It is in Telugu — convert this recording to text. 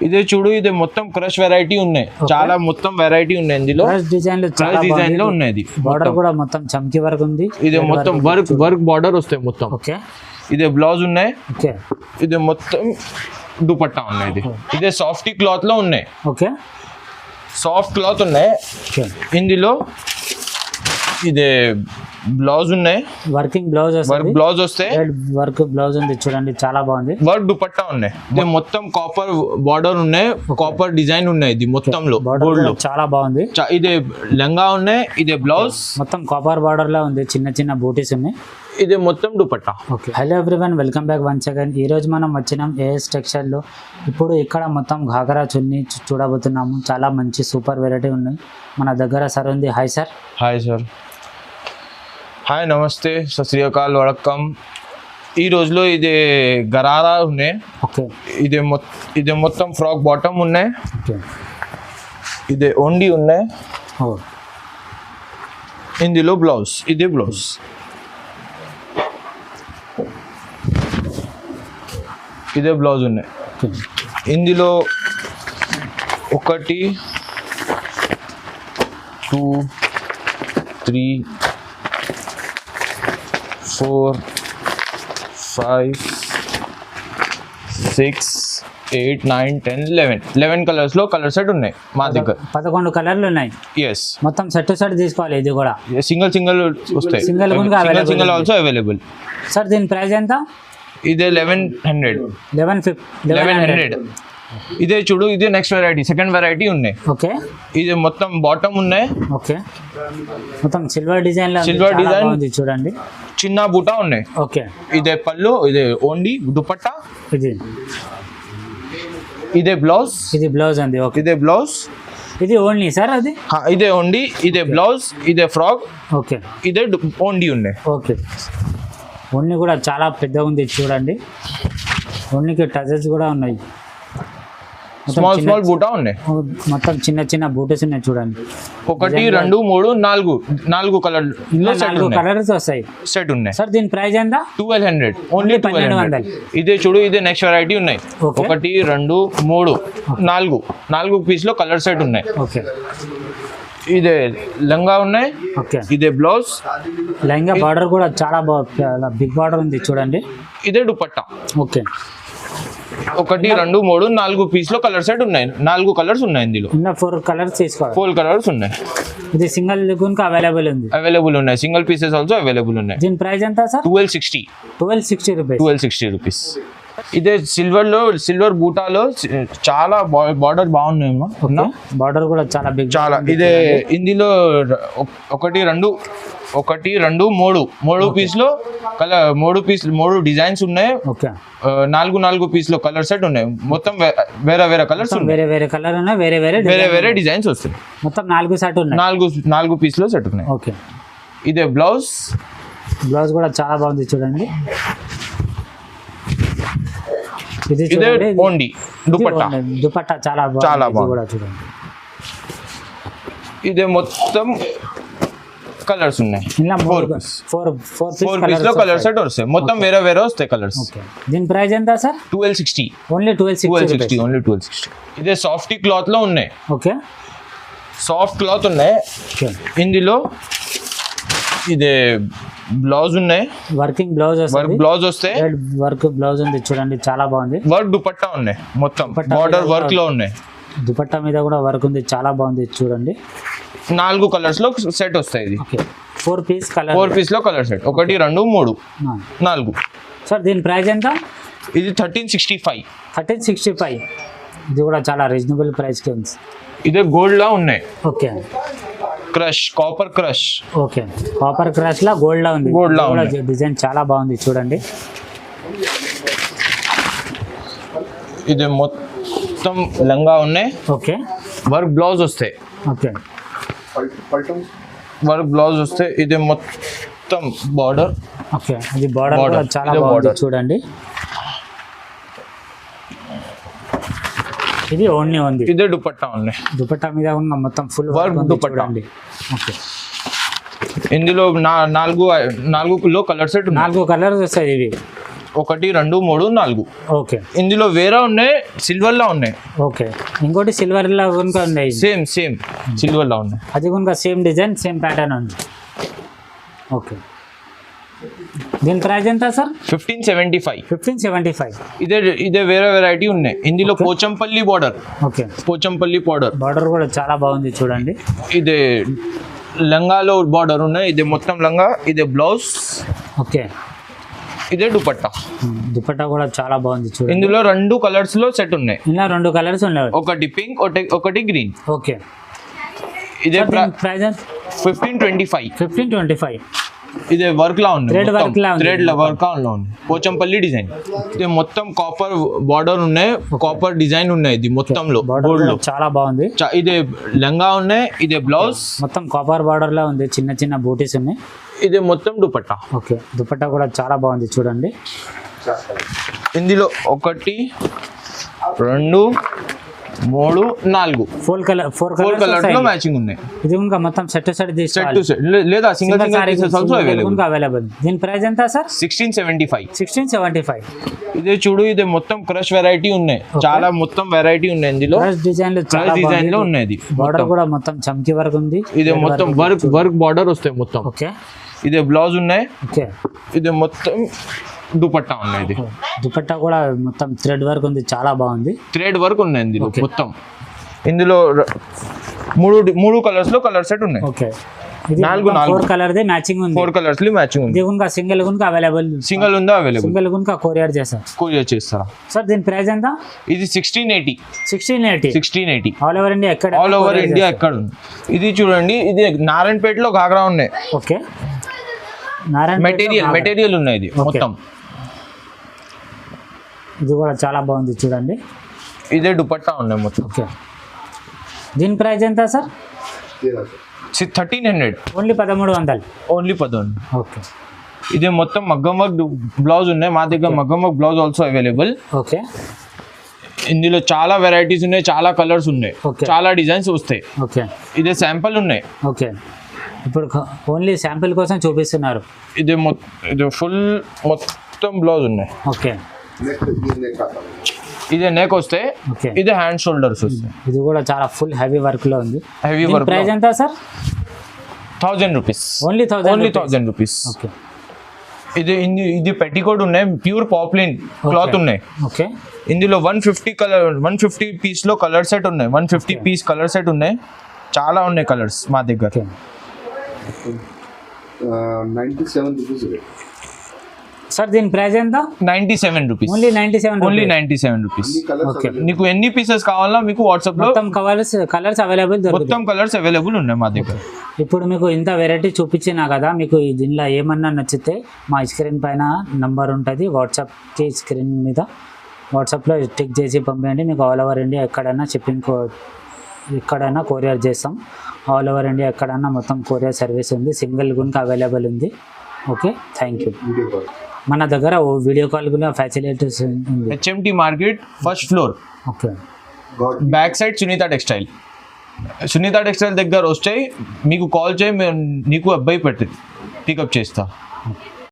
ఇదే చూడు, ఇది మొత్తం క్రష్ వెరైటీ ఉన్నాయి, చాలా మొత్తం వెరైటీ ఉన్నాయి ఇందులో. డిజైన్ లో ఉన్నాయి, బార్డర్ కూడా మొత్తం చమ్కీ వర్క్ ఉంది. ఇది మొత్తం వర్క్ బార్డర్ వస్తాయి మొత్తం. ఓకే, ఇదే బ్లౌజ్ ఉన్నాయి. ఓకే, ఇది మొత్తం దుపట్టా ఉన్నాయి. ఇదే సాఫ్టీ క్లాత్ లో ఉన్నాయి. ఓకే, సాఫ్ట్ క్లాత్ ఉన్నాయి ఇందులో. ఇదే బ్లౌజ్ ఉన్నాయి, వర్కింగ్ బ్లౌజ్, వర్క్ బ్లౌజ్ వస్తాయి. వర్క్ బ్లౌజ్ ఉంది చూడండి, చాలా బాగుంది. వర్క్ దుపట్టా ఉన్నాయి. ఇది మొత్తం కాపర్ బార్డర్ ఉన్నాయి, కాపర్ డిజైన్ ఉన్నాయి. ఇది మొత్తంలో గోల్డ్ లో చాలా బాగుంది. ఇదే లంగా ఉన్నాయి. ఇదే బ్లౌజ్ మొత్తం కాపర్ బార్డర్ లో ఉంది, చిన్న చిన్న బూటీస్ ఉన్నాయి. ఇది మొత్తం dupatta. Okay, hello everyone, welcome back once again. ఈ రోజు మనం వచ్చినాం ఏఎస్ టెక్స్టైల్ లో. ఇప్పుడు ఇక్కడ మొత్తం ఘాగరా చున్నీ చూడబోతున్నాము. చాలా మంచి సూపర్ వెరైటీ ఉన్నాయి మన దగ్గర. సార్ ఉంది. Hi sir. Hi sir. Hi, నమస్తే, సత్ శ్రీ అకాల్, వడక్కం. ఈ రోజులో ఇది గరారా ఉన్నాయి. ఓకే, ఇది మొత్తం ఫ్రాక్ బాటమ్ ఉన్నాయి. ఓకే, ఇది ఓండి ఉన్నాయి. ఓ, ఇందులో బ్లౌజ్. ఇది బ్లౌజ్. ఇదే బ్లౌజ్ ఉన్నాయి. ఇందులో 1 2 3 4 5 6 8 9 10 11 కలర్స్ లో కలర్ సెట్ ఉన్నాయి మా దగ్గర. 11 కలర్లు ఉన్నాయి. ఎస్, మొత్తం సెట్ తీసుకోవాలి. ఇది కూడా సింగిల్ వస్తాయి. Single also available. సార్ దీని ప్రైస్ ఎంత? ఇదే 1100. 1100. ఇదే చూడు, ఇదే నెక్స్ట్ వెరైటీ, సెకండ్ వెరైటీ ఉన్నాయి. ఓకే, ఇది మొత్తం బాటమ్ ఉన్నాయి. ఓకే, మొత్తం సిల్వర్ డిజైన్ ఉంది చూడండి, చిన్న బూటా ఉన్నాయి. ఓకే, ఇదే పళ్ళు, ఇదే ఓండి దుపట్టా. ఇదే బ్లౌజ్. ఇది బ్లౌజ్ అండి. ఓకే, ఇదే బ్లౌజ్. ఇది ఓన్లీ సార్? అది ఇదే ఓండి, ఇదే బ్లౌజ్, ఇదే ఫ్రాక్. ఓకే, ఇదే ఓండి ఉన్నాయి. ఓకే, ఓన్లీ కూడా చాలా పెద్దగా ఉంది చూడండి. ఓన్లీకి టచెస్ కూడా ఉన్నాయి. స్మాల్ బూటా ఉన్నాయి. మొత్తం చిన్న బూటస్ ఉన్నాయి చూడండి. 1 2 3 4 కలర్ కలర్స్ వస్తాయి సెట్ ఉన్నాయి. సార్ దీని ప్రైస్ ఎంత? 1200. ఓన్లీ 1200. ఇదే చూడు, ఇదే నెక్స్ట్ వెరైటీ ఉన్నాయి. 1 2 3 4 పీస్ లో కలర్ సెట్ ఉన్నాయి. ఓకే, ఇదే లంగా ఉన్నాయి. ఓకే, ఇదే బ్లౌజ్. లెహంగా బార్డర్ కూడా చాలా బిగ్ బార్డర్ ఉంది చూడండి. ఇదే దుపట్టా. ఓకే, 1 2 3 4 పీస్ లో కలర్ సెట్ ఉన్నాయి. 4 కలర్స్ ఉన్నాయి ఇందులో. 4 కలర్స్ తీసుకోవాలి. 4 కలర్స్ ఉన్నాయి. ఇది సింగిల్ అవైలబుల్ ఉన్నాయి. సింగిల్ పీసెస్ ఆల్సో అవైలబుల్ ఉన్నాయి. దీని ప్రైస్ ఎంత సార్? 1260 రూపీస్. 1260 రూపీస్. ఇదే సిల్వర్ బూటాలో చాలా బార్డర్ బాగున్నాయి. బార్డర్ కూడా చాలా బిగ్. ఇదే ఇందులో 1 2 3 పీస్ లో కలర్, 3 డిజైన్స్ ఉన్నాయి. ఓకే, 4 పీస్ లో కలర్ సెట్ ఉన్నాయి. మొత్తం వేరే కలర్స్, వేరే కలర్ ఉన్నాయి, వేరే డిజైన్స్ వస్తాయి. మొత్తం 4 సెట్ ఉన్నాయి. 4 పీస్ లో సెట్ ఉన్నాయి. ఓకే, ఇదే బ్లౌజ్ కూడా చాలా బాగుంది చూడండి. ఇదే ఓండి దుపట్టా చాలా బాగుంది చూడండి. ఇదే మొత్తం కలర్స్ ఉన్నాయి. 4 పీస్ లో కలర్ సెట్ వస్తాయి. మొత్తం వేరే వస్తాయి కలర్స్. దీని ప్రైస్ ఎంత సార్? 1260. ఓన్లీ 1260. ఓన్లీ 1260. ఇదే సాఫ్టీ క్లాత్ లో ఉన్నాయి. ఓకే, సాఫ్ట్ క్లాత్ ఉన్నాయి. ఇందులో ఇదే బ్లౌజ్ ఉన్నాయి. వర్కింగ్ బ్లౌజ్ వస్తాయి. వర్క్ బ్లౌజ్ ఉంది చూడండి, చాలా బాగుంది. వర్క్ దుపట్టా ఉన్నాయి. మొత్తం బార్డర్ వర్క్ లో ఉన్నాయి. దుపట్టా మీద కూడా వర్క్ ఉంది, చాలా బాగుంది చూడండి. 4 కలర్స్ లో సెట్ వస్తాయి. ఇది 4 పీస్ లో కలర్ సెట్. 1 2 3 4. సార్ దీని ప్రైస్ ఎంత? ఇది 1365. 1365. ఇది కూడా చాలా రీజనబుల్ ప్రైస్ కి ఉంది. ఇదే గోల్డ్ లా ఉన్నాయి. Okay, copper crush. Okay, copper crush లా గోల్డ్ లా ఉంది. డిజైన్ చాలా బాగుంది చూడండి. ఇది మొత్తం లంగా ఉన్నాయి. ఓకే, వర్క్ బ్లౌజ్ వస్తాయి. ఓకే, వర్క్ బ్లౌజ్ వస్తాయి. ఇది మొత్తం బార్డర్. ఓకే, ఇది బార్డర్ కూడా చాలా బాగుంది చూడండి. ఇది ఓన్లీ ఉంది. ఇదే దుపట్టా ఉన్నాయి. దుపట్టా మీద ఉన్న మొత్తం ఫుల్ వర్క్ దుపట్టా. ఓకే, ఇందులో 4 కలర్ సెట్. 4 కలర్స్ వస్తాయి. ఇవి 1 2 3 4 ఓకే ఇందులో వేరే ఉన్నాయి, సిల్వర్ లా ఉన్నాయి. ఓకే ఇంకోటి సిల్వర్ లా కనుక ఉన్నాయి, సేమ్ సిల్వర్ లా ఉన్నాయి. అది కనుక సేమ్ డిజైన్ సేమ్ ప్యాటర్న్ ఉంది. ఓకే దీని ప్రైస్ ఎంత సార్? 1575. 1575. ఇదే వేరే వెరైటీ ఉన్నాయి. ఇందులో Pochampally border, okay Pochampally border కూడా చాలా బాగుంది చూడండి. ఇదే లంగాలో బార్డర్ ఉన్నాయి. ఇది మొత్తం లంగా, ఇదే బ్లౌజ్, ఓకే ఇదే దుపట్టా. దుపట్టా కూడా చాలా బాగుంది చూడండి. ఇందులో 2 కలర్స్ లో సెట్ ఉన్నాయి. ఇలా 2 కలర్స్ ఉన్నాయి, ఒకటి పింక్, ఒకటి గ్రీన్. ఓకే ఇదే ప్రైస్ 1525. 1525. ఇదే వర్క్ లా ఉంది, థ్రెడ్ వర్క్ లా ఉంది, థ్రెడ్ వర్క్ లా ఉంది. పోచంపల్లి డిజైన్. ఇది మొత్తం కాపర్ బార్డర్ ఉన్నాయి, కాపర్ డిజైన్ ఉన్నాయి. ఇది మొత్తంలో గోల్డ్ లో చాలా బాగుంది. ఇదే లంగా ఉన్నాయి, ఇదే బ్లౌజ్ మొత్తం కాపర్ బార్డర్ లా ఉంది, చిన్న చిన్న బూటీస్ ఉన్నాయి. ఇదే మొత్తం దుపట్టా. ఓకే దుపట్టా కూడా చాలా బాగుంది చూడండి. ఇందులో 1 2 3 4 4 కలర్స్ లో మ్యాచింగ్ ఉన్నాయి. ఇది ఇంకా మొత్తం సెట్ లేదా సింగిల్ పీసెస్ ఆల్సో అవైలబుల్. దీని ప్రైస్ ఎంత సార్? 1675. 1675. ఇదే చూడు, ఇదే మొత్తం క్రష్ వెరైటీ ఉన్నాయి, చాలా మొత్తం వెరైటీ ఉన్నాయి. ఇందులో డిజైన్ లో ఉన్నాయి. బార్డర్ కూడా మొత్తం చమ్కీ వర్క్ ఉంది. ఇదే మొత్తం వర్క్ బార్డర్ వస్తాయి మొత్తం. ఓకే ఇదే బ్లౌజ్ ఉన్నాయి. ఓకే ఇదే మొత్తం దుపట్టా ఉన్నాయి. ఇది దుపట్టా కూడా మొత్తం థ్రెడ్ వర్క్ ఉంది, చాలా బాగుంది. థ్రెడ్ వర్క్ ఉన్నాయి ఇందులో మొత్తం. ఇందులో 3 కలర్స్ లో కలర్ సెట్ ఉన్నాయి. ఓకే 4 కలర్ దే మ్యాచింగ్ ఉంది. 4 కలర్స్ లో మ్యాచింగ్ ఉంది. ఇది కూడా సింగిల్ కూడా అవైలబుల్. సింగిల్ ఉందా? అవైలబుల్. సింగిల్ కూడా కొరియర్ చేస్తారా సార్? దీని ప్రైస్ ఎంత? ఇది 1680. 1680. ఆల్ ఓవర్ ఇండియా ఎక్కడ? ఆల్ ఓవర్ ఇండియా ఎక్కడ ఉంది. ఇది చూడండి, ఇది నారాయణపేటలో ఘాగ్రా ఉన్నాయి. ఓకే మెటీరియల్ ఉన్నాయి. ఇది మొత్తం ఇది కూడా చాలా బాగుంది చూడండి. ఇదే దుపట్టా ఉన్నాయి మొత్తం. ఓకే దీని ప్రైస్ ఎంత సార్? 1300. ఓన్లీ 1300. ఓన్లీ 1300. ఓకే ఇదే మొత్తం మగ్గం వర్క్ బ్లౌజ్ ఉన్నాయి. మా దగ్గర మగ్గం work blouse also available. Okay ఇందులో చాలా వెరైటీస్ ఉన్నాయి, చాలా కలర్స్ ఉన్నాయి, చాలా డిజైన్స్ వస్తాయి. ఓకే ఇదే శాంపుల్ ఉన్నాయి. ఓకే ఇప్పుడు ఓన్లీ శాంపుల్ కోసం చూపిస్తున్నారు. ఇదే ఫుల్ మొత్తం బ్లౌజ్ ఉన్నాయి. ఓకే ఇదే నెక్ వస్తే, ఇదే హ్యాండ్ షోల్డర్స్ వస్తాయి. ఇది కూడా చాలా ఫుల్ హెవీ వర్క్ లో ఉంది. Heavy work. ప్రైస్ ఎంత sir? 1000 rupees. Only 1000 rupees. Okay ఇది పెట్టికోట్ ఉన్నాయి, ప్యూర్ పాప్లిన్ క్లాత్ ఉన్నాయి. ఓకే ఇందులో 150 పీస్ లో కలర్ సెట్ ఉన్నాయి. 150 పీస్ కలర్ సెట్ ఉన్నాయి, చాలా ఉన్నాయి కలర్స్ మా దగ్గర. 97 రూపీస్ సార్. దీని ప్రైస్ ఎంత? 97 రూపీస్. Only 97 rupees. ఓకే నీకు ఎన్ని పీసెస్ కావాలా మీకు వాట్సాప్ లో మొత్తం కలర్స్ అవైలబుల్, మొత్తం కలర్స్ అవైలబుల్ ఉన్నాయి మా దగ్గర. ఇప్పుడు మీకు ఇంత వెరైటీ చూపించినా కదా, మీకు దీనిలో ఏమన్నా నచ్చితే మా స్క్రీన్ పైన నంబర్ ఉంటుంది, వాట్సాప్కి స్క్రీన్ మీద వాట్సాప్లో టిక్ చేసి పంపించండి. మీకు ఆల్ ఓవర్ ఇండియా ఎక్కడైనా షిప్పింగ్ ఎక్కడైనా కొరియర్ చేస్తాం. ఆల్ ఓవర్ ఇండియా ఎక్కడైనా మొత్తం కొరియర్ సర్వీస్ ఉంది. సింగిల్ గుంక అవైలబుల్ ఉంది. Okay thank you. మన దగ్గర వీడియో కాల్ కూడా ఫెసిలిటీస్ ఉంది. HMT market first floor. Okay back side Sunitha textile దగ్గర వస్తాయి. మీకు కాల్ చేయి, నీకు అబ్బాయి పికప్ చేస్తా.